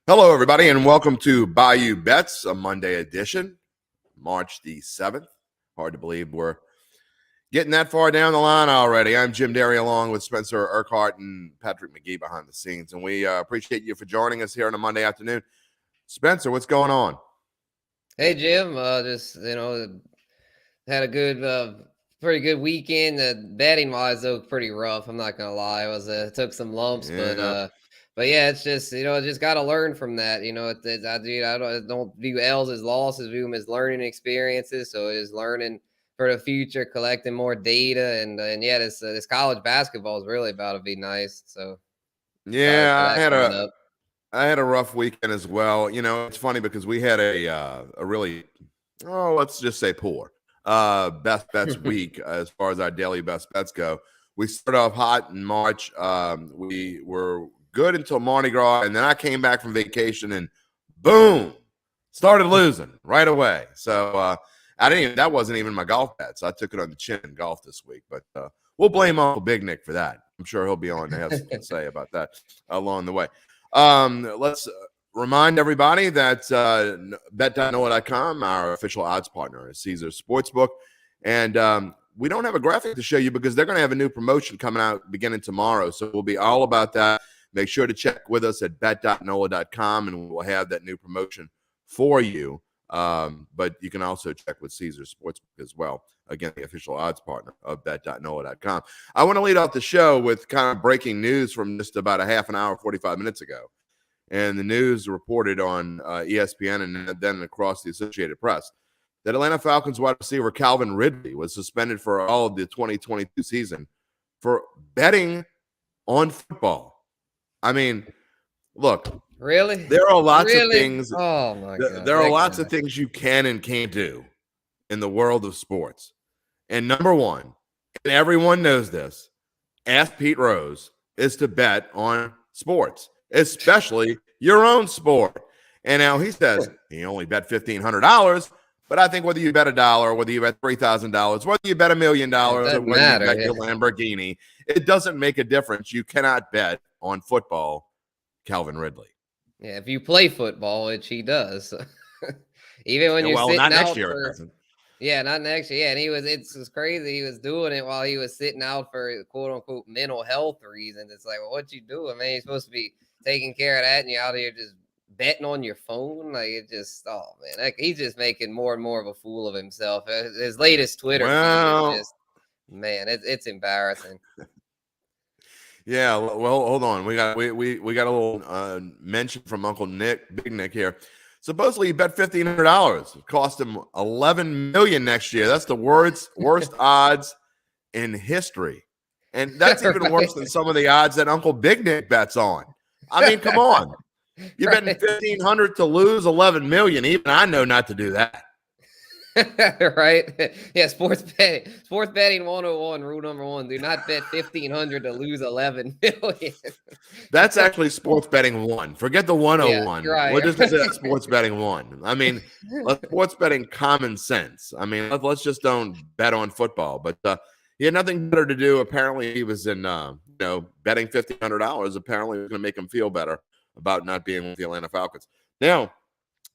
Hello, everybody, and welcome to Bayou Bets, a Monday edition, March the 7th. Hard to believe we're getting that far down the line already. I'm Jim Derry, along with Spencer Urquhart and Patrick McGee behind the scenes, and we appreciate you for joining us here on a Monday afternoon. Spencer, what's going on? Hey, Jim. Had a pretty good weekend. Betting wise, though, pretty rough. I'm not gonna lie. Took some lumps, but yeah, it's just just got to learn from that. I don't view L's as losses, view them as learning experiences. So it is learning for the future, collecting more data, and yeah, this college basketball is really about to be nice. So excited for Yeah, that coming up. I had a rough weekend as well. It's funny because we had a really, let's just say poor best bets week as far as our daily best bets go. We started off hot in March. We were good until Mardi Gras, and then I came back from vacation and boom, started losing right away. So that wasn't even my golf bets. I took it on the chin in golf this week, but we'll blame Uncle Big Nick for that. I'm sure he'll be on to have something to say about that along the way. Let's remind everybody that bet.noah.com, our official odds partner, is Caesars Sportsbook. And we don't have a graphic to show you because they're going to have a new promotion coming out beginning tomorrow. So we'll be all about that. Make sure to check with us at bet.noah.com, and we'll have that new promotion for you. But you can also check with Caesars Sportsbook as well. Again, the official odds partner of bet.noah.com. I want to lead off the show with kind of breaking news from just about a half an hour, 45 minutes ago. And the news reported on ESPN and then across the Associated Press that Atlanta Falcons wide receiver Calvin Ridley was suspended for all of the 2022 season for betting on football. I mean, look. Really? There are lots of things. Oh my God. There are lots of things you can and can't do in the world of sports. And number one, and everyone knows this, ask Pete Rose, is to bet on sports, especially your own sport. And now he says he only bet $1,500, but I think whether you bet $1, whether you bet $3,000, whether you bet $1 million, or whether you bet your Lamborghini, it doesn't make a difference. You cannot bet on football, Calvin Ridley. Yeah, if you play football, which he does, even when you're sitting not out next year, for, it doesn't. Yeah, not next year. Yeah, and it's crazy. He was doing it while he was sitting out for quote unquote mental health reasons. It's like, well, what you doing, man? You're supposed to be taking care of that, and you're out here just betting on your phone. Like it just, oh man, he's just making more and more of a fool of himself. His latest Twitter feed is just, man, it's embarrassing. Yeah, well, hold on. We got a little mention from Uncle Nick, Big Nick here. Supposedly, he bet $1,500. It cost him $11 million next year. That's the worst odds in history, and that's even worse than some of the odds that Uncle Big Nick bets on. I mean, come on, you're betting $1,500 to lose $11 million. Even I know not to do that. Right? Yeah, sports betting 101, rule number 1, do not bet $1,500 to lose $11 million. That's actually sports betting 1. Forget the 101. Yeah, right. We'll just say sports betting 1. I mean, sports betting common sense. I mean, let's just don't bet on football. But he had nothing better to do. Apparently, he was in betting $1,500. Apparently, it was going to make him feel better about not being with the Atlanta Falcons. Now,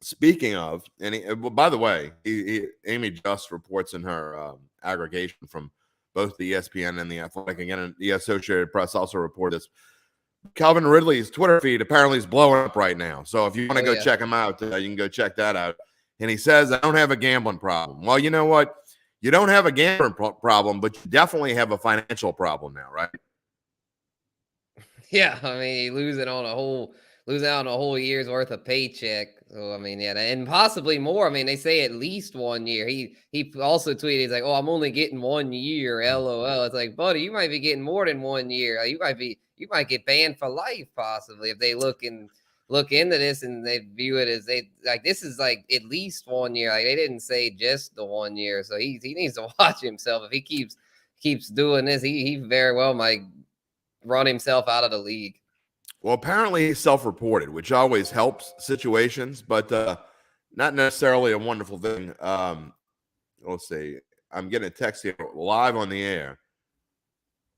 speaking of, and by the way, Amy just reports in her aggregation from both the ESPN and the Athletic, again, the Associated Press also reported this. Calvin Ridley's Twitter feed apparently is blowing up right now. So if you want to go check him out, you can go check that out. And he says, I don't have a gambling problem. Well, you know what? You don't have a gambling problem, but you definitely have a financial problem now, right? Yeah, I mean, losing out on a whole year's worth of paycheck. So I mean, yeah, and possibly more. I mean, they say at least 1 year. He also tweeted, he's like, "Oh, I'm only getting 1 year." LOL. It's like, buddy, you might be getting more than 1 year. You might get banned for life, possibly, if they look into this and they view it as this is like at least 1 year. Like they didn't say just the 1 year. So he needs to watch himself. If he keeps doing this, he very well might run himself out of the league. Well, apparently he's self-reported, which always helps situations, but not necessarily a wonderful thing. Let's see. I'm getting a text here live on the air.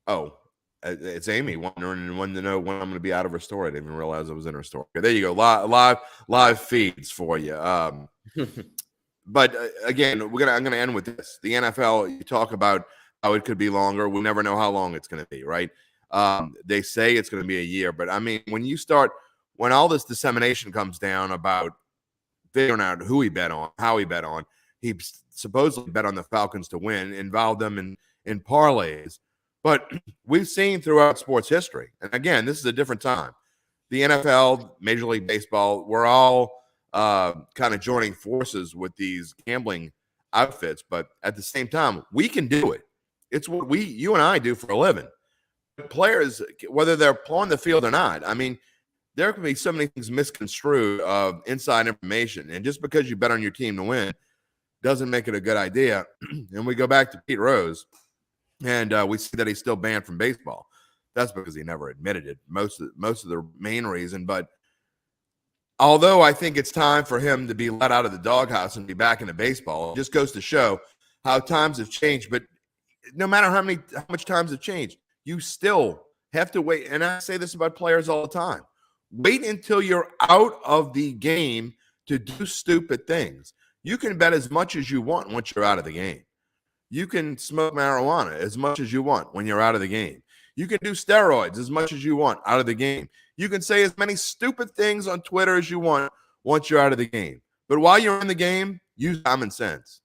Oh, It's Amy wondering and wanting to know when I'm going to be out of her store. I didn't even realize I was in her store. Okay, there you go. Live feeds for you. But again, I'm going to end with this. The NFL, you talk about how it could be longer. We'll never know how long it's going to be, right? They say it's going to be a year, but I mean, when all this dissemination comes down about figuring out who he bet on, how he bet on, he supposedly bet on the Falcons to win, involved them in parlays. But we've seen throughout sports history, and again, this is a different time. The NFL, Major League Baseball, we're all kind of joining forces with these gambling outfits, but at the same time, we can do it. It's what you and I do for a living. Players, whether they're on the field or not, I mean, there can be so many things misconstrued of inside information, and just because you bet on your team to win doesn't make it a good idea. And we go back to Pete Rose, and we see that he's still banned from baseball. That's because he never admitted it. Most of the main reason, but although I think it's time for him to be let out of the doghouse and be back into baseball, it just goes to show how times have changed. But no matter how much times have changed, you still have to wait. And I say this about players all the time. Wait until you're out of the game to do stupid things. You can bet as much as you want once you're out of the game. You can smoke marijuana as much as you want when you're out of the game. You can do steroids as much as you want out of the game. You can say as many stupid things on Twitter as you want once you're out of the game. But while you're in the game, use common sense.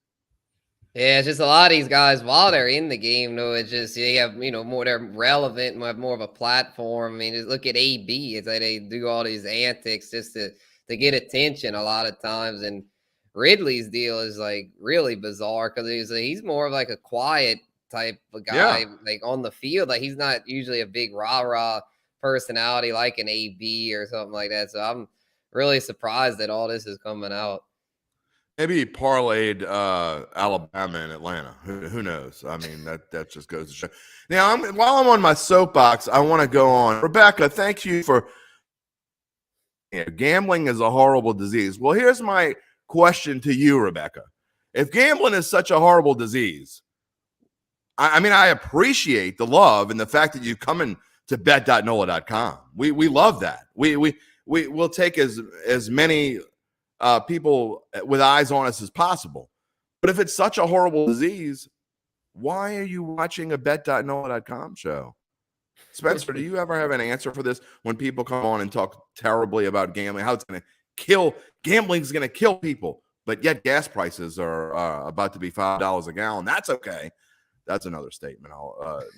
Yeah, it's just a lot of these guys, while they're in the game, though, it's just they have, more, they're relevant and have more of a platform. I mean, just look at AB. It's like they do all these antics just to get attention a lot of times. And Ridley's deal is like really bizarre because he's more of like a quiet type of guy, like on the field. Like he's not usually a big rah-rah personality like an AB or something like that. So I'm really surprised that all this is coming out. Maybe he parlayed Alabama and Atlanta. Who knows? I mean, that just goes to show. Now, while I'm on my soapbox, I want to go on. Rebecca, thank you for gambling is a horrible disease. Well, here's my question to you, Rebecca. If gambling is such a horrible disease, I mean, I appreciate the love and the fact that you come in to bet.nola.com. We love that. We'll take as many people with eyes on us as possible. But if it's such a horrible disease, why are you watching a bet.nola.com show? Spencer, do you ever have an answer for this when people come on and talk terribly about gambling, how it's going to kill, gambling is going to kill people, but yet gas prices are about to be $5 a gallon. That's okay. That's another statement.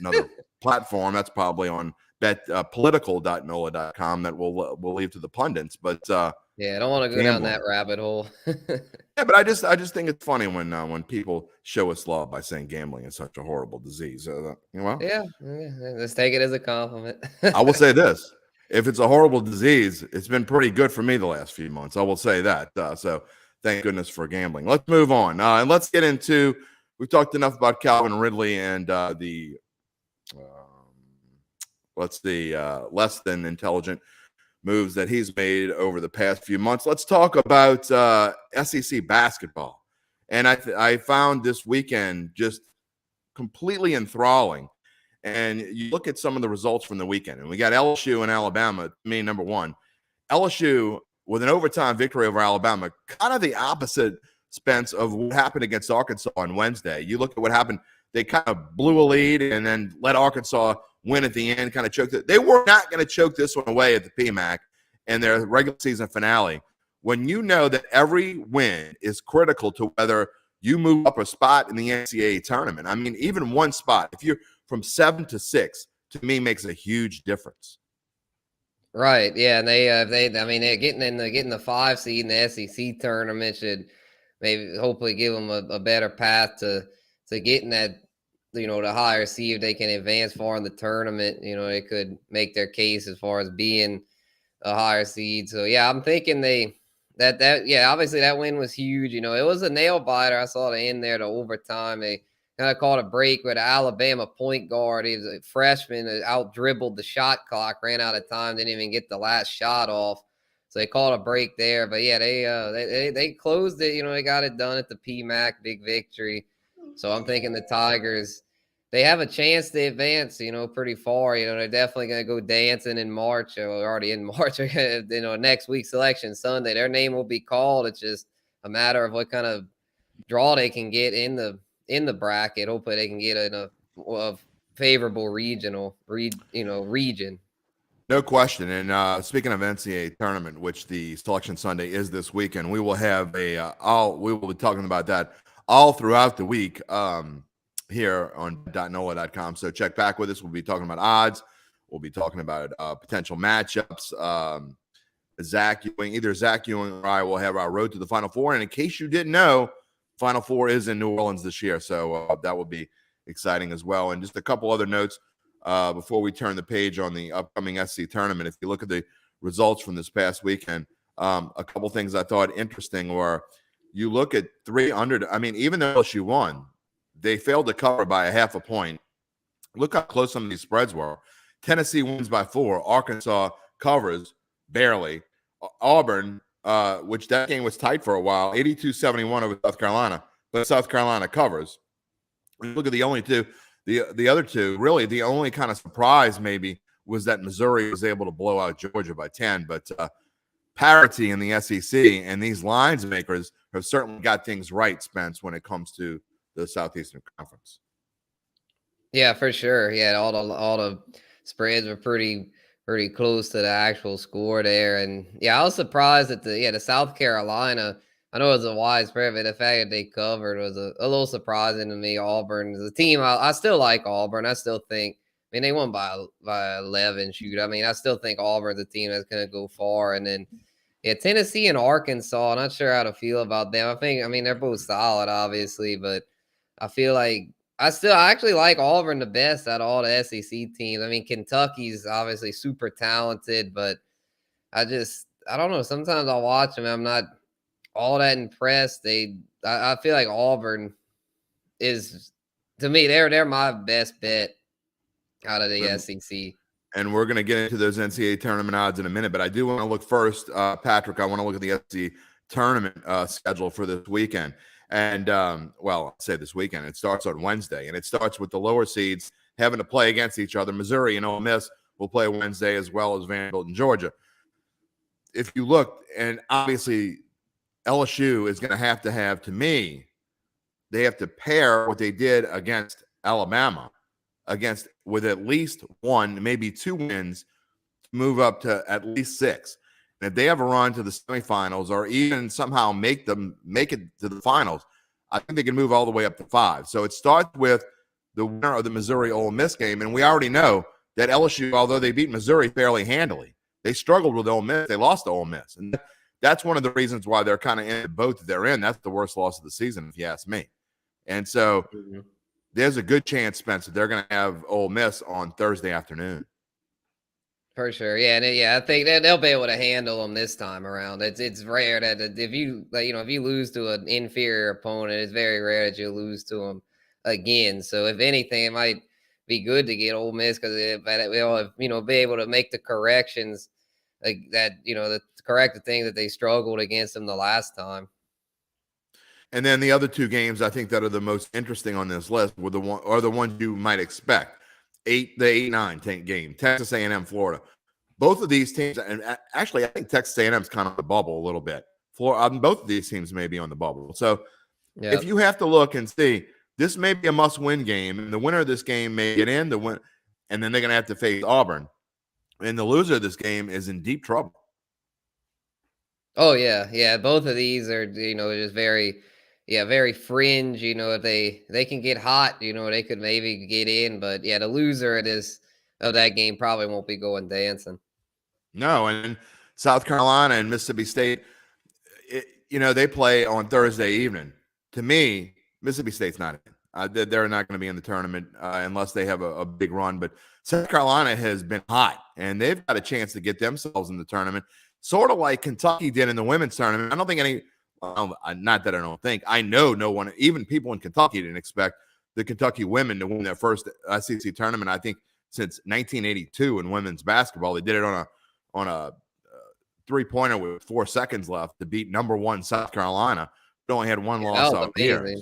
Another platform that's probably on political.nola.com that we'll leave to the pundits. But yeah, I don't want to go down that rabbit hole. Yeah, but I just think it's funny when people show us love by saying gambling is such a horrible disease. Yeah, let's take it as a compliment. I will say this: if it's a horrible disease, it's been pretty good for me the last few months. I will say that. So thank goodness for gambling. Let's move on and let's get into. We've talked enough about Calvin Ridley and the less than intelligent moves that he's made over the past few months. Let's talk about SEC basketball. And I found this weekend just completely enthralling. And you look at some of the results from the weekend, and we got LSU and Alabama. Number one, LSU with an overtime victory over Alabama, kind of the opposite, Spence, of what happened against Arkansas on Wednesday. You look at what happened. They kind of blew a lead and then let Arkansas win at the end, kind of choked it. They were not going to choke this one away at the PMAC and their regular season finale. When you know that every win is critical to whether you move up a spot in the NCAA tournament. I mean, even one spot, if you're from 7 to 6, to me makes a huge difference. Right. Yeah. And they're getting the 5 seed in the SEC tournament should maybe hopefully give them a better path to getting that, the higher seed. If they can advance far in the tournament, they could make their case as far as being a higher seed. So yeah, I'm thinking obviously that win was huge. It was a nail biter. I saw the end there to overtime. They kind of caught a break with an Alabama point guard. He was a freshman, out dribbled the shot clock, ran out of time, didn't even get the last shot off. So they called a break there. But yeah, they closed it. They got it done at the PMAC, big victory. So I'm thinking the Tigers they have a chance to advance, pretty far. They're definitely going to go dancing in March, or already in March. Next week's selection Sunday, their name will be called. It's just a matter of what kind of draw they can get in the bracket. Hopefully, they can get in a favorable region. No question. And speaking of NCAA tournament, which the selection Sunday is this weekend, we will have we will be talking about that all throughout the week here on .nola.com. So check back with us. We'll be talking about odds. We'll be talking about potential matchups. Either Zach Ewing or I will have our road to the Final Four. And in case you didn't know, Final Four is in New Orleans this year. So that will be exciting as well. And just a couple other notes before we turn the page on the upcoming SC tournament. If you look at the results from this past weekend, a couple things I thought interesting were you look at 3 under. I mean, even though LSU won, they failed to cover by a half a point. Look how close some of these spreads were. Tennessee wins by 4. Arkansas covers barely. Auburn, which that game was tight for a while, 82-71 over South Carolina, but South Carolina covers. Look at the only two. The other two, really, the only kind of surprise maybe was that Missouri was able to blow out Georgia by 10. But parity in the SEC and these lines makers have certainly got things right, Spence, when it comes to the Southeastern Conference. Yeah, for sure. Yeah, all the spreads were pretty close to the actual score there. And yeah, I was surprised that the South Carolina, I know it was a wide spread, but the fact that they covered was a little surprising to me. Auburn is a team. I still like Auburn. I still think, they won by 11, shoot. I still think Auburn's a team that's going to go far. And then, Tennessee and Arkansas, I'm not sure how to feel about them. They're both solid, obviously, but I feel like I actually like Auburn the best out of all the SEC teams. Kentucky's obviously super talented, but I don't know. Sometimes I'll watch them. I'm not all that impressed. I feel like Auburn is, to me, they're my best bet out of the SEC. And we're going to get into those NCAA tournament odds in a minute, but I do want to look first, Patrick. I want to look at the SEC tournament schedule for this weekend. And, I'll say this weekend. It starts on Wednesday, and it starts with the lower seeds having to play against each other. Missouri and Ole Miss will play Wednesday, as well as Vanderbilt and Georgia. If you look, and obviously LSU is going to have, to me, they have to pair what they did against Alabama with at least 1, maybe 2 wins to move up to at least 6. And if they have a run to the semifinals or even somehow make it to the finals, I think they can move all the way up to 5. So it starts with the winner of the Missouri-Ole Miss game. And we already know that LSU, although they beat Missouri fairly handily, they struggled with Ole Miss. They lost to Ole Miss. And that's one of the reasons why they're kind of in the boat that they're in. That's the worst loss of the season, if you ask me. And so there's a good chance, Spencer, they're going to have Ole Miss on Thursday afternoon. For sure, yeah, and I think that they'll be able to handle them this time around. It's rare that if you lose to an inferior opponent, it's very rare that you lose to them again. So if anything, it might be good to get Ole Miss because they'll be able to make the corrections to correct the thing that they struggled against them the last time. And then the other 2 games I think that are the most interesting on this list are the ones you might expect. The 8-9 game, Texas A&M, Florida. Both of these teams, and actually I think Texas A&M is kind of on the bubble a little bit. Both of these teams may be on the bubble. So if you have to look and see, this may be a must-win game, and the winner of this game may get in, and then they're going to have to face Auburn. And the loser of this game is in deep trouble. Oh, yeah. Both of these are, just very fringe. If they can get hot, they could maybe get in. But the loser of that game probably won't be going dancing. No, and South Carolina and Mississippi State, they play on Thursday evening. To me, Mississippi State's not in. They're not going to be in the tournament unless they have a big run. But South Carolina has been hot, and they've got a chance to get themselves in the tournament, sort of like Kentucky did in the women's tournament. I don't think not that I don't think. I know no one, even people in Kentucky, didn't expect the Kentucky women to win their first SEC tournament, I think, since 1982 in women's basketball. They did it on a three-pointer with 4 seconds left to beat number 1 South Carolina. It only had 1 loss all year.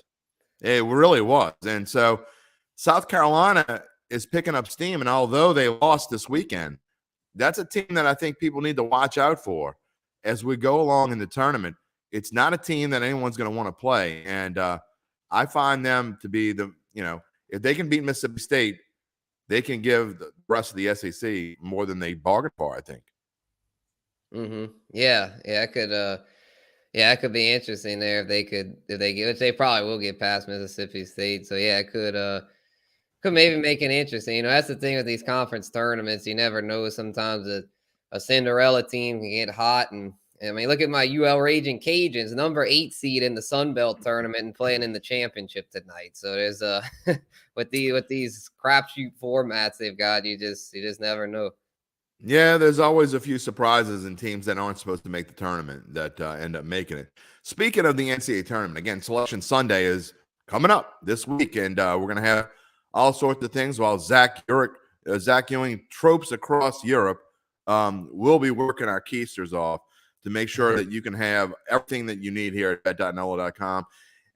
It really was. And so South Carolina is picking up steam, and although they lost this weekend, that's a team that I think people need to watch out for as we go along in the tournament. It's not a team that anyone's going to want to play, and I find them to be if they can beat Mississippi State, they can give the rest of the SEC more than they bargained for, I think. Yeah, it could. It could be interesting there if they get, which they probably will get past Mississippi State. So yeah, it could maybe make it interesting. That's the thing with these conference tournaments. You never know. Sometimes a Cinderella team can get hot, and I mean, look at my UL Raging Cajuns, number 8 seed in the Sun Belt tournament and playing in the championship tonight. So there's with these crapshoot formats they've got, you just never know. Yeah, there's always a few surprises in teams that aren't supposed to make the tournament that end up making it. Speaking of the NCAA tournament, again, Selection Sunday is coming up this week, and we're going to have all sorts of things while Zach Ewing tropes across Europe. We'll be working our keisters off to make sure that you can have everything that you need here at bet.nolo.com.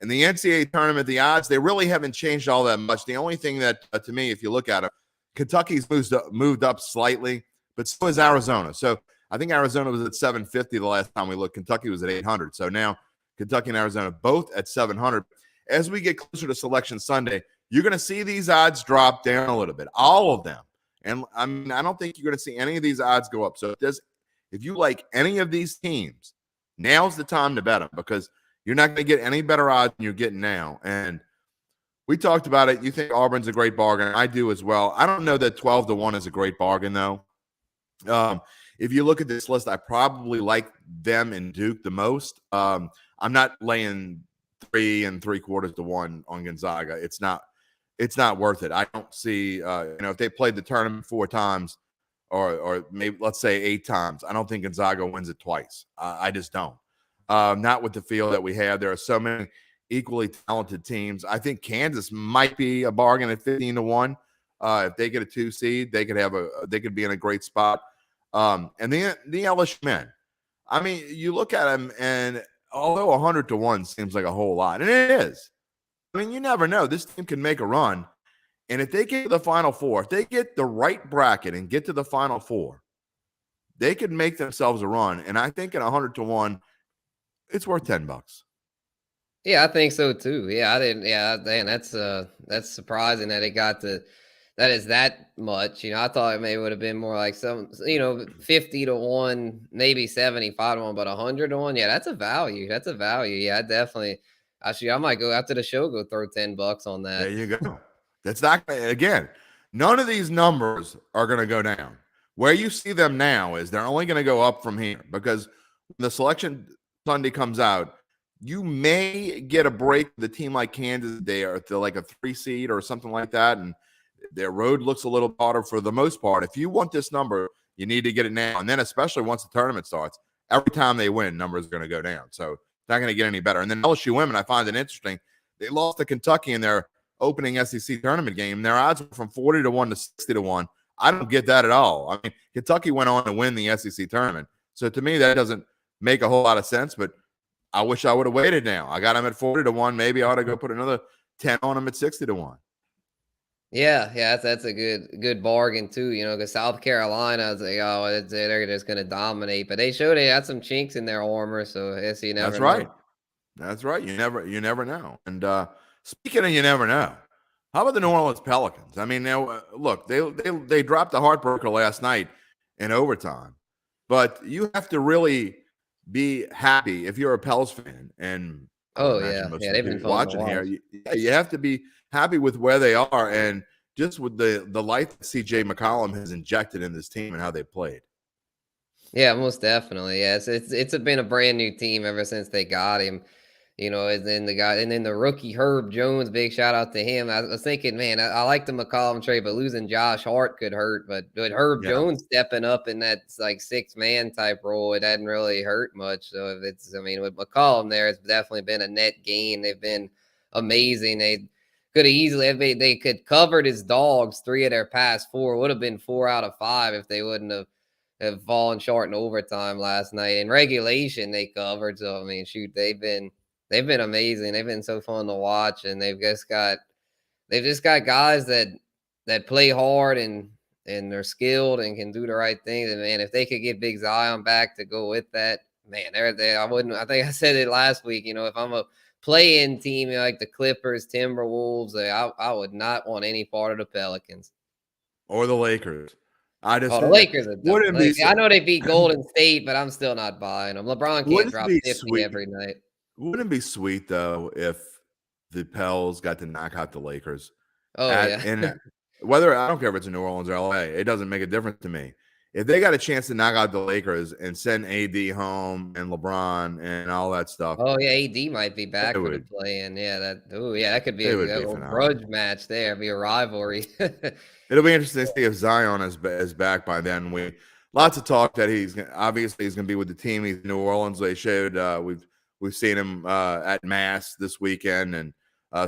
And the NCAA tournament, the odds, they really haven't changed all that much. The only thing that, to me, if you look at it, Kentucky's moved up slightly, but so is Arizona. So I think Arizona was at 750 the last time we looked. Kentucky was at 800. So now Kentucky and Arizona both at 700. As we get closer to Selection Sunday, you're going to see these odds drop down a little bit, all of them. And I mean, I don't think you're going to see any of these odds go up. So if you like any of these teams, now's the time to bet them, because you're not going to get any better odds than you're getting now. And we talked about it. You think Auburn's a great bargain. I do as well. I don't know that 12-1 is a great bargain, though. If you look at this list, I probably like them and Duke the most. I'm not laying 3 3/4 to 1 on Gonzaga. It's not worth it. I don't see, if they played the tournament 4 times or maybe let's say 8 times, I don't think Gonzaga wins it twice. I just don't. Not with the field that we have. There are so many equally talented teams. I think Kansas might be a bargain at 15-1. If they get a 2 seed, they could be in a great spot. And the LSU men, I mean, you look at them, and although 100-1 seems like a whole lot, and it is, I mean, you never know. This team can make a run, and if they get to the Final Four, if they get the right bracket and get to the Final Four, they could make themselves a run. And I think at 100-1, it's worth $10. Yeah, I think so too. Yeah, I didn't. Yeah, man, that's surprising that it got to. That is that much. I thought it maybe would have been more like 50-1, maybe 75-1, but 100-1. Yeah, that's a value. That's a value. Yeah, I definitely. Actually, I might go after the show, go throw $10 on that. There you go. That's not, again, none of these numbers are going to go down. Where you see them now is they're only going to go up from here, because when the Selection Sunday comes out, you may get a break with a team like Kansas. They're like a 3 seed or something like that, and their road looks a little harder for the most part. If you want this number, you need to get it now. And then especially once the tournament starts, every time they win, numbers are going to go down. So it's not going to get any better. And then LSU women, I find it interesting. They lost to Kentucky in their opening SEC tournament game. Their odds were from 40-1 to 60-1. I don't get that at all. I mean, Kentucky went on to win the SEC tournament. So to me, that doesn't make a whole lot of sense, but I wish I would have waited now. I got them at 40-1. Maybe I ought to go put another 10 on them at 60-1. Yeah, that's a good bargain too. Because South Carolina, I was like, oh, they're just going to dominate, but they showed they had some chinks in their armor. So I guess you never. That's right. That's right. You never know. And speaking of you never know, how about the New Orleans Pelicans? I mean, now look, they dropped the heartbreaker last night in overtime, but you have to really be happy if you're a Pels fan. And they've been watching here. You have to be happy with where they are, and just with the life that CJ McCollum has injected in this team and how they played. Yeah, most definitely. Yes, it's been a brand new team ever since they got him. And then the rookie Herb Jones, big shout out to him. I was thinking, man, I like the McCollum trade, but losing Josh Hart could hurt. But with Herb Jones stepping up in that like 6-man type role, it hadn't really hurt much. So with McCollum there, it's definitely been a net gain. They've been amazing. They could have easily they could covered his dogs 3 of their past 4. Would have been 4 out of 5 if they wouldn't have fallen short in overtime last night. In regulation, they covered. So they've been amazing. They've been so fun to watch, and they've they've just got guys that play hard and they're skilled and can do the right things. And man, if they could get Big Zion back to go with that, man, they're there. I wouldn't. I think I said it last week. If I'm a play-in team like the Clippers, Timberwolves, I would not want any part of the Pelicans or the Lakers. I just the Lakers are done. wouldn't be. I know they beat Golden State, but I'm still not buying them. LeBron can't drop 50 sweet? every night. Wouldn't it be sweet though if the Pels got to knock out the Lakers? Oh yeah. And whether I don't care if it's in New Orleans or LA, it doesn't make a difference to me. If they got a chance to knock out the Lakers and send AD home and LeBron and all that stuff. Oh yeah, AD might be back for the play-in. Yeah, that could be a grudge match there. It'd be a rivalry. It'll be interesting to see if Zion is back by then. Lots of talk that he's going to be with the team. He's in New Orleans. They showed we've seen him at Mass this weekend, and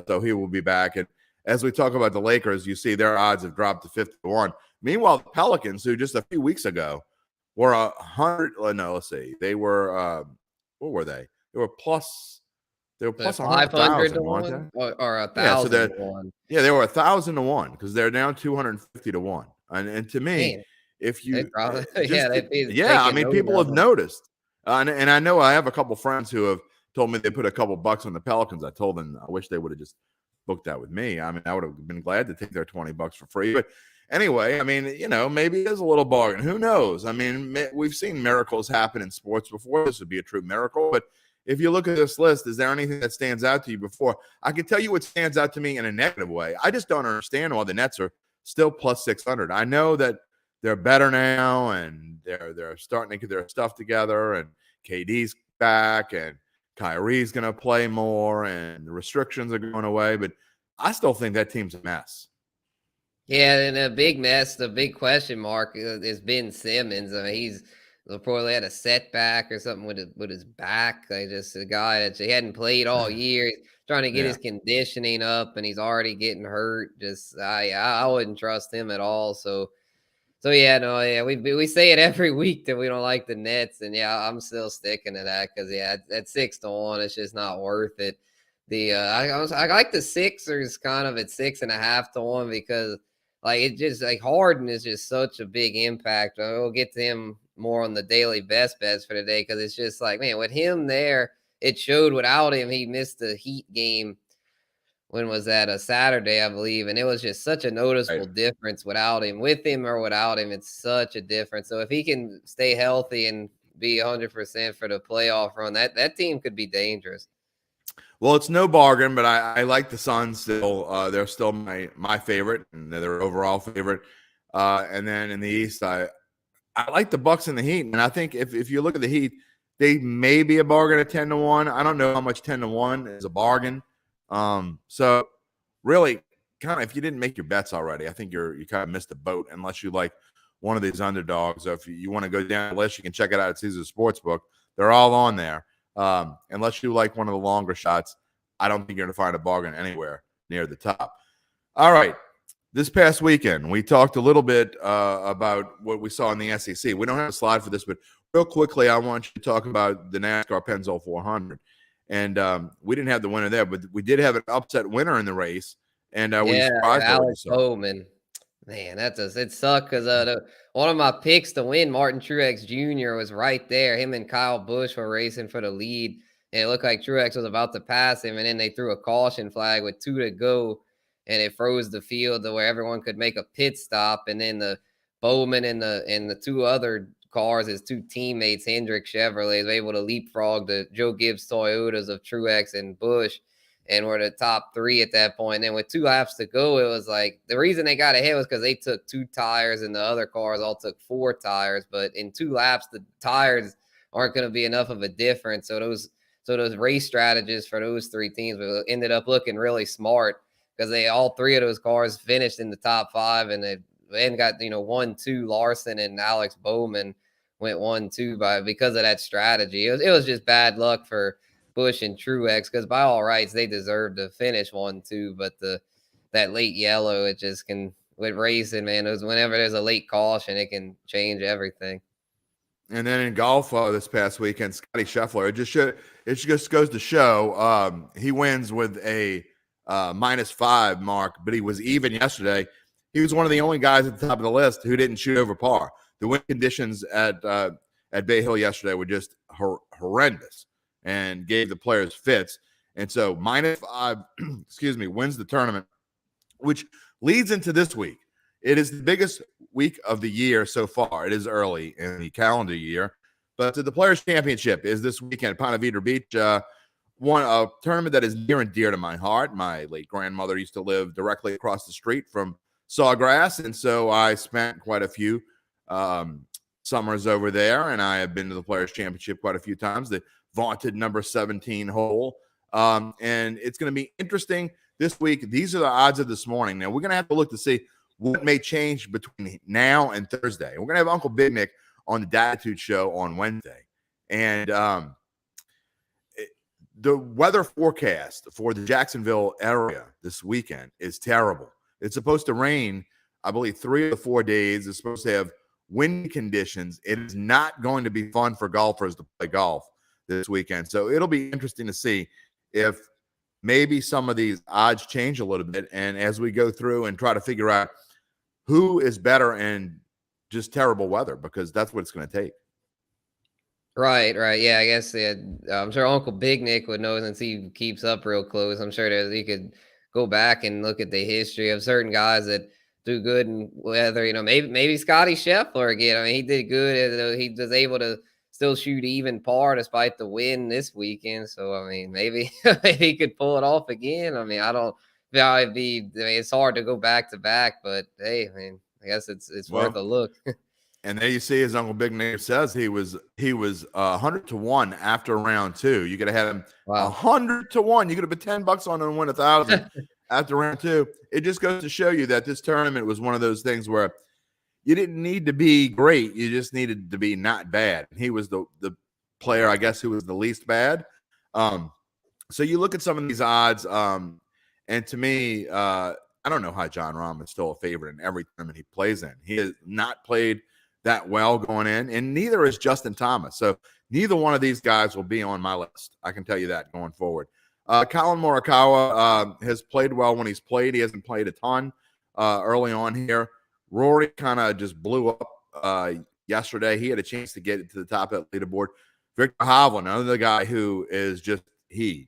so he will be back. And as we talk about the Lakers, you see their odds have dropped to 50-1. Meanwhile, the Pelicans, who just a few weeks ago were 100. No, let's see. They were what were they? They were plus. They were plus 500 to 1 or 1,000 to 1. Yeah, they were 1,000 to 1 because they're down 250 to 1. And to me, if you I mean, people have noticed, and I know I have a couple friends who have told me they put a couple bucks on the Pelicans. I told them I wish they would have just booked that with me. I mean, I would have been glad to take their $20 for free. But anyway, I mean, maybe it is a little bargain. Who knows? I mean, we've seen miracles happen in sports before. This would be a true miracle. But if you look at this list, is there anything that stands out to you before? I can tell you what stands out to me in a negative way. I just don't understand why the Nets are still plus 600. I know that they're better now and they're starting to get their stuff together and KD's back and Kyrie's going to play more and the restrictions are going away, but I still think that team's a mess. Yeah, and a big mess, the big question mark is Ben Simmons. I mean, he's reportedly had a setback or something with his back. Like just a guy that he hadn't played all year. He's trying to get his conditioning up, and he's already getting hurt. Just I wouldn't trust him at all. So we say it every week that we don't like the Nets, and I'm still sticking to that because at 6-1, it's just not worth it. I like the Sixers kind of at 6.5 to 1 because it just Harden is just such a big impact. We'll get to him more on the daily best bets for today because it's just man, with him there, it showed. Without him, he missed the Heat game. When was that? A Saturday, I believe. And it was just such a noticeable difference without him. With him or without him, it's such a difference. So if he can stay healthy and be 100% for the playoff run, that team could be dangerous. Well, it's no bargain, but I like the Suns still. They're still my favorite, and they're their overall favorite. And then in the East, I like the Bucks and the Heat. And I think if you look at the Heat, they may be a bargain at 10 to 1. I don't know how much 10 to 1 is a bargain. So really kind of, if you didn't make your bets already, I think you kind of missed the boat unless you like one of these underdogs. So if you want to go down the list, you can check it out at Caesars Sportsbook. They're all on there. Unless you like one of the longer shots, I don't think you're going to find a bargain anywhere near the top. All right. This past weekend, we talked a little bit about what we saw in the SEC. We don't have a slide for this, but real quickly, I want you to talk about the NASCAR Pennzoil 400. And we didn't have the winner there, but we did have an upset winner in the race. And Alex Bowman. Man, it sucked because one of my picks to win, Martin Truex Jr., was right there. Him and Kyle Busch were racing for the lead, and it looked like Truex was about to pass him, and then they threw a caution flag with 2 to go, and it froze the field to where everyone could make a pit stop, and then the Bowman and the 2 other cars, his 2 teammates, Hendrick Chevrolet, was able to leapfrog the Joe Gibbs Toyotas of Truex and Busch, and were the top 3 at that point. And then with 2 laps to go, it was the reason they got ahead was because they took 2 tires and the other cars all took 4 tires. But in 2 laps, the tires aren't going to be enough of a difference. So those race strategists for those 3 teams ended up looking really smart because all 3 of those cars finished in the top 5, and they then got 1-2. Larson and Alex Bowman went 1-2 because of that strategy. It was just bad luck for Busch and Truex because by all rights they deserve to finish 1-2, but that late yellow, it just can, with racing, man, whenever there's a late caution, it can change everything. And then in golf this past weekend, Scotty Scheffler, it just goes to show he wins with a -5 mark, but he was even yesterday. He was one of the only guys at the top of the list who didn't shoot over par. The wind conditions at Bay Hill yesterday were just horrendous and gave the players fits. And so -5, wins the tournament, which leads into this week. It is the biggest week of the year so far. It is early in the calendar year, but the Players Championship is this weekend at Ponte Vedra Beach. A tournament that is near and dear to my heart. My late grandmother used to live directly across the street from Sawgrass, and so I spent quite a few summers over there, and I have been to the Players Championship quite a few times, the vaunted number 17 hole. And it's going to be interesting this week. These are the odds of this morning. Now, we're going to have to look to see what may change between now and Thursday. We're going to have Uncle Big Nick on the Datitude Show on Wednesday. And the weather forecast for the Jacksonville area this weekend is terrible. It's supposed to rain, I believe, 3 or 4 days. It's supposed to have windy conditions. It is not going to be fun for golfers to play golf this weekend. So it'll be interesting to see if maybe some of these odds change a little bit. And as we go through and try to figure out who is better in just terrible weather, because that's what it's going to take. Right. Yeah, I guess I'm sure Uncle Big Nick would know since he keeps up real close. I'm sure that he could go back and look at the history of certain guys that do good in weather. Maybe Scotty Scheffler again. I mean, he did good. He was able to still shoot even par despite the win this weekend. So, I mean, maybe he could pull it off again. I mean, it's hard to go back to back, but hey, I mean, I guess it's worth a look. And there you see, as Uncle Big Nick says, he was 100 to 1 after round 2. You could have had him 100 to 1. You could have put $10 on him and win 1,000 after round 2. It just goes to show you that this tournament was one of those things where you didn't need to be great. You just needed to be not bad. He was the player, I guess, who was the least bad. So you look at some of these odds, and to me, I don't know how Jon Rahm is still a favorite in every tournament he plays in. He has not played that well going in, and neither is Justin Thomas. So neither one of these guys will be on my list. I can tell you that going forward. Colin Morikawa has played well when he's played. He hasn't played a ton early on here. Rory kind of just blew up yesterday. He had a chance to get to the top of that leaderboard. Victor Hovland, another guy who is just Victor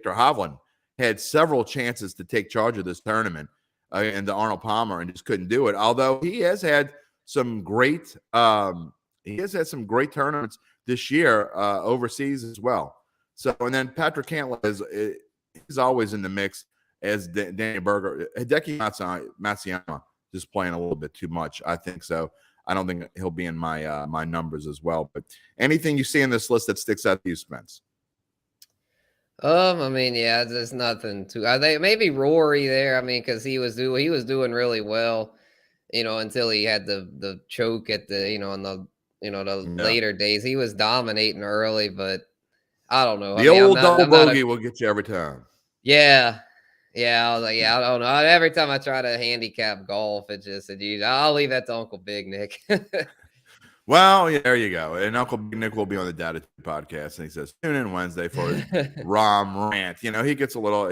Hovland had several chances to take charge of this tournament in the Arnold Palmer and just couldn't do it. Although he has had some great tournaments this year overseas as well. So, and then Patrick Cantlay is always in the mix as Danny Berger. Hideki Matsuyama just playing a little bit too much, I think so. I don't think he'll be in my my numbers as well. But anything you see in this list that sticks out to you, Spence? I mean, yeah, there's nothing to. I think maybe Rory there. I mean, because he was doing really well, until he had the choke at the in the later days. He was dominating early, but I don't know. The old double bogey will get you every time. Yeah. I was like, I don't know. Every time I try to handicap golf, I'll leave that to Uncle Big Nick. Well, yeah, there you go. And Uncle Big Nick will be on the Datitude podcast, and he says, tune in Wednesday for his Rahm rant.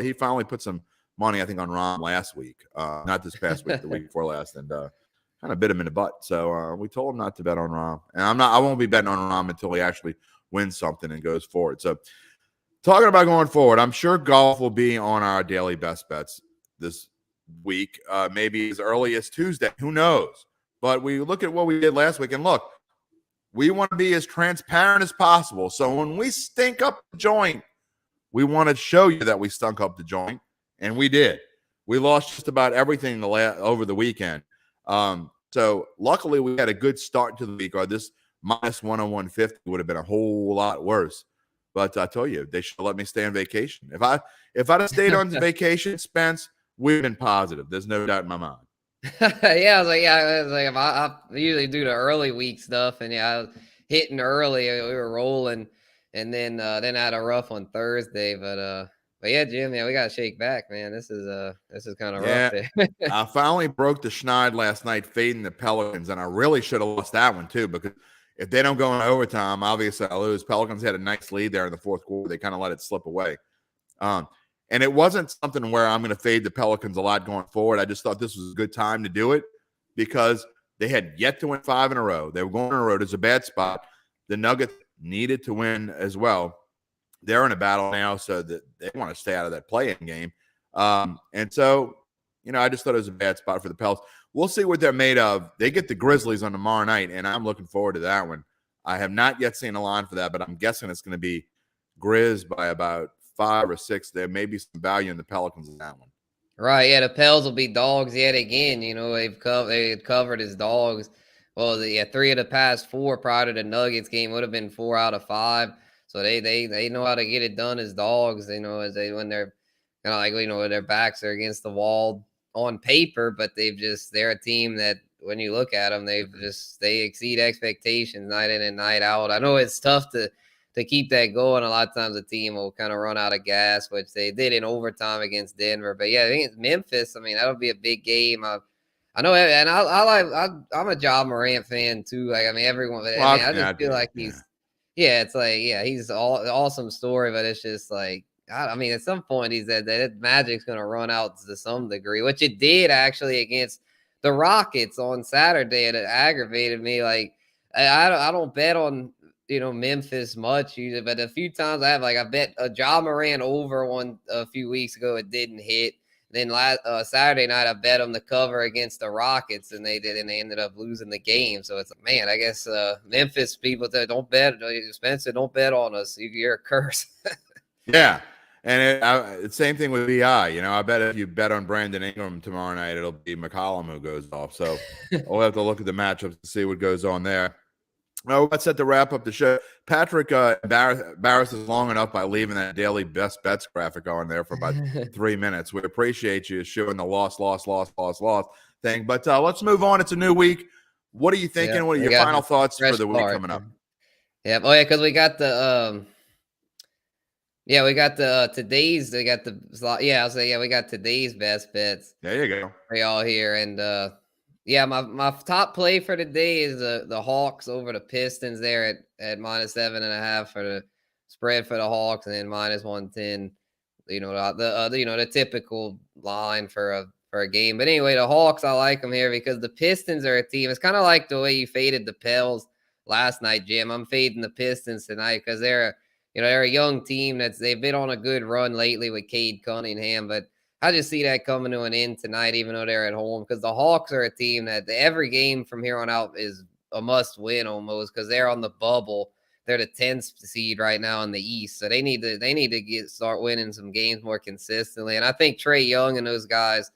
He finally put some money, I think, on Rahm last week. Not this past week, the week before last, and kind of bit him in the butt. So we told him not to bet on Rahm. And I won't be betting on Rahm until he actually wins something and goes forward. So talking about going forward, I'm sure golf will be on our daily best bets this week, maybe as early as Tuesday. Who knows? But we look at what we did last week, and look, we want to be as transparent as possible. So when we stink up the joint, we want to show you that we stunk up the joint, and we did. We lost just about everything over the weekend. So luckily, we had a good start to the week, or this -101.50 would have been a whole lot worse. But I tell you, they should have let me stay on vacation. If I'd have stayed on vacation, Spence, we'd have been positive. There's no doubt in my mind. I was like, I usually do the early week stuff, and I was hitting early. We were rolling, and then I had a rough on Thursday. But yeah, Jim, we gotta shake back, man. This is kind of rough there. I finally broke the schneid last night, fading the Pelicans, and I really should have lost that one too, because if they don't go in overtime, obviously I lose. Pelicans had a nice lead there in the fourth quarter. They kind of let it slip away. And it wasn't something where I'm going to fade the Pelicans a lot going forward. I just thought this was a good time to do it because they had yet to win 5 in a row. They were going on a road. It's a bad spot. The Nuggets needed to win as well. They're in a battle now, so that they want to stay out of that play-in game. And so, I just thought it was a bad spot for the Pels. We'll see what they're made of. They get the Grizzlies on tomorrow night, and I'm looking forward to that one. I have not yet seen a line for that, but I'm guessing it's going to be Grizz by about 5 or 6. There may be some value in the Pelicans in that one. Right, yeah, the Pels will be dogs yet again. They covered as dogs. Well, 3 of the past 4 prior to the Nuggets game would have been 4 out of 5. So they know how to get it done as dogs. When they're kind of when their backs are against the wall on paper, but they're a team that when you look at them, they exceed expectations night in and night out. I know it's tough to keep that going. A lot of times the team will kind of run out of gas, which they did in overtime against Denver. But yeah, I think it's Memphis. I mean, that'll be a big game. I know, and I'm a Ja Morant fan too. Like, I mean, everyone. Well, I just feel like he's an awesome story, but it's just like, I mean, at some point that Magic's going to run out to some degree, which it did actually against the Rockets on Saturday, and it aggravated me. Like, I don't bet on Memphis much usually, but a few times I bet a Ja Morant over one a few weeks ago. It didn't hit. Then Saturday night, I bet them to cover against the Rockets, and they did, and they ended up losing the game. So it's man, I guess Memphis people that don't bet, Spencer, don't bet on us. You're a curse. Yeah, and it's same thing with BI. I bet if you bet on Brandon Ingram tomorrow night, it'll be McCollum who goes off. So we'll have to look at the matchups to see what goes on there. Well, that's set to wrap up the show. Patrick embarrassed us long enough by leaving that daily best bets graphic on there for about 3 minutes. We appreciate you showing the loss thing. But let's move on. It's a new week. What are you thinking? What are your final thoughts for the week coming up? Yeah. Oh, yeah, because we got the we got the today's. We got the I'll say we got today's best bets. There you go. For y'all here, and my top play for today is the Hawks over the Pistons there at -7.5 for the spread for the Hawks, and then -110. The typical line for a game. But anyway, the Hawks, I like them here because the Pistons are a team. It's kind of like the way you faded the Pels last night, Jim. I'm fading the Pistons tonight because they're a young team they've been on a good run lately with Cade Cunningham, but I just see that coming to an end tonight, even though they're at home, because the Hawks are a team that every game from here on out is a must win almost because they're on the bubble. They're the 10th seed right now in the East, so they need to start winning some games more consistently. And I think Trae Young and those guys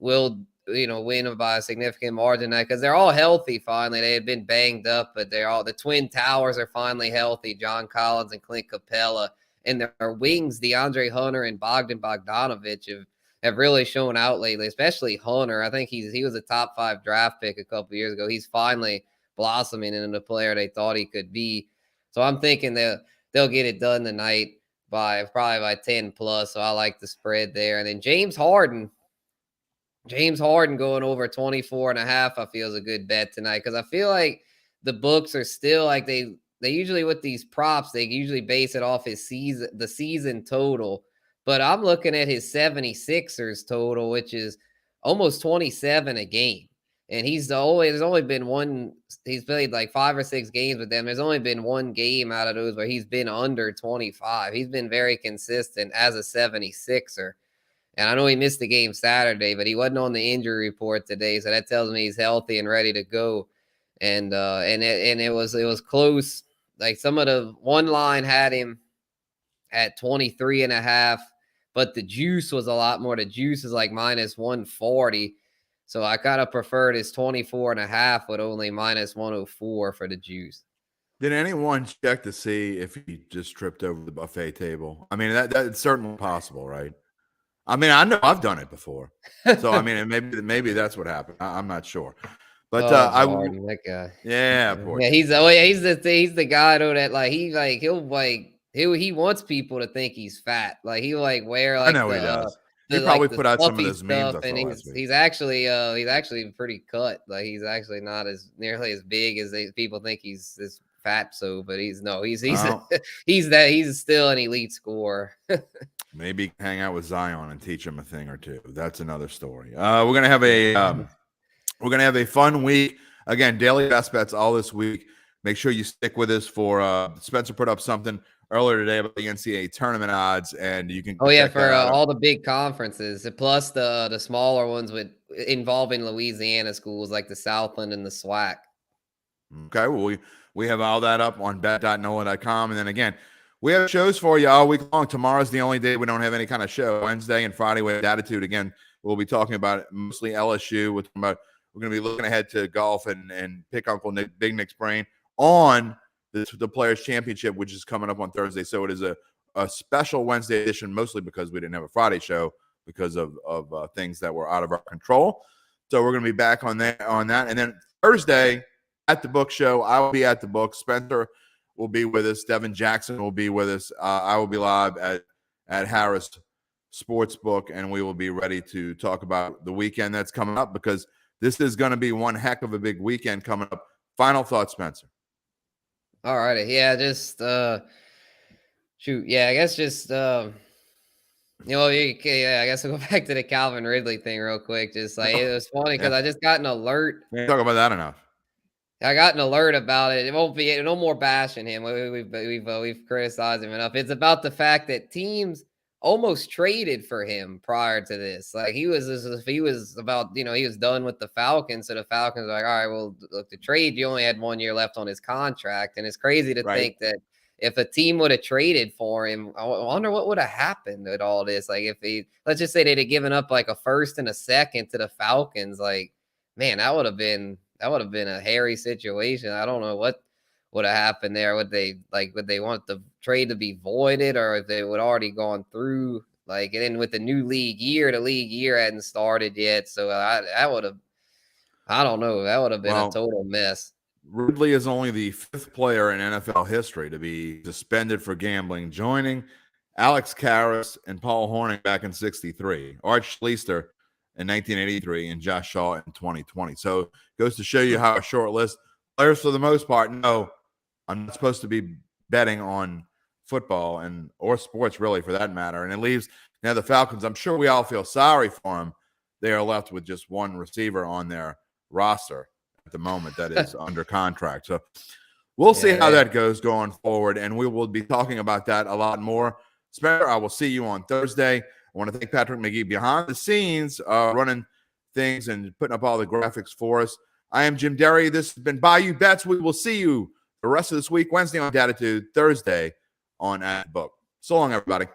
will win by a significant margin tonight because they're all healthy finally. They had been banged up, but the Twin Towers are finally healthy. John Collins and Clint Capella, and their wings, DeAndre Hunter and Bogdan Bogdanovic, have really shown out lately, especially Hunter. I think he was a top 5 draft pick a couple years ago. He's finally blossoming into the player they thought he could be. So I'm thinking they'll get it done tonight probably by 10 plus. So I like the spread there. And then James Harden going over 24.5, I feel is a good bet tonight because I feel like the books are still like they usually with these props, they usually base it off the season total. But I'm looking at his 76ers total, which is almost 27 a game. And there's only been one, he's played like 5 or 6 games with them. There's only been one game out of those where he's been under 25. He's been very consistent as a 76er. And I know he missed the game Saturday, but he wasn't on the injury report today. So that tells me he's healthy and ready to go. And it was close. Like some of the one line had him at 23.5, but the juice was a lot more. The juice is like -140. So I kind of preferred his 24.5 with only -104 for the juice. Did anyone check to see if he just tripped over the buffet table? I mean, that's certainly possible, right? I mean, I know I've done it before. So, I mean, maybe that's what happened. I'm not sure. But Harden, that guy. Yeah, poor he's the guy though that he wants people to think he's fat. Like he'll wear I know he does. He probably put out some of those memes. And he's actually pretty cut. Like he's actually not nearly as big as people think he's this fat. So, but he's still an elite scorer. Maybe hang out with Zion and teach him a thing or two. That's another story. We're gonna have a fun week again. Daily best bets all this week. Make sure you stick with us for Spencer put up something earlier today about the NCAA tournament odds, and you can check for that out. all the big conferences, plus the smaller ones with involving Louisiana schools like the Southland and the SWAC. Okay, well we have all that up on bet.nola.com, and then again, we have shows for you all week long. Tomorrow's the only day we don't have any kind of show. Wednesday and Friday with Attitude. Again, we'll be talking about mostly LSU. We're going to be looking ahead to golf and pick Uncle Nick, Big Nick's brain on the Players Championship, which is coming up on Thursday. So it is a special Wednesday edition, mostly because we didn't have a Friday show because of things that were out of our control. So we're going to be back on that. And then Thursday at the book show, I will be at the book. Spencer will be with us. Devin Jackson will be with us. I will be live at Harris Sportsbook, and we will be ready to talk about the weekend that's coming up, because this is going to be one heck of a big weekend coming up. Final thoughts, Spencer? All right. Yeah, just shoot. Yeah, I guess just I guess we'll go back to the Calvin Ridley thing real quick. Just like it was funny because I just got an alert. We didn't talk about that enough. I got an alert about it. It won't be no more bashing him. We've criticized him enough. It's about the fact that teams almost traded for him prior to this. Like he was about, he was done with the Falcons. So the Falcons were like, all right, well, look, the trade, you only had 1 year left on his contract. And it's crazy to think that if a team would have traded for him, I wonder what would have happened with all this. Like if let's just say they'd have given up like a first and a second to the Falcons, like, man, that would have been a hairy situation. I don't know what would have happened there. Would they want the trade to be voided, or if they would already gone through? Like, and then with the new league year, the league year hadn't started yet. So I don't know. That would have been a total mess. Ridley is only the 5th player in NFL history to be suspended for gambling, joining Alex Karras and Paul Hornung back in '63, Art Schlichter in 1983, and Josh Shaw in 2020. So it goes to show you how a short list. Players, for the most part, no, I'm not supposed to be betting on football or sports, really, for that matter. And it leaves now the Falcons. I'm sure we all feel sorry for them. They are left with just one receiver on their roster at the moment that is under contract. So we'll see how that goes going forward, and we will be talking about that a lot more. Spencer, I will see you on Thursday. I want to thank Patrick McGee behind the scenes, running things and putting up all the graphics for us. I am Jim Derry. This has been Bayou Bets. We will see you the rest of this week, Wednesday on Attitude, Thursday on At Book. So long, everybody.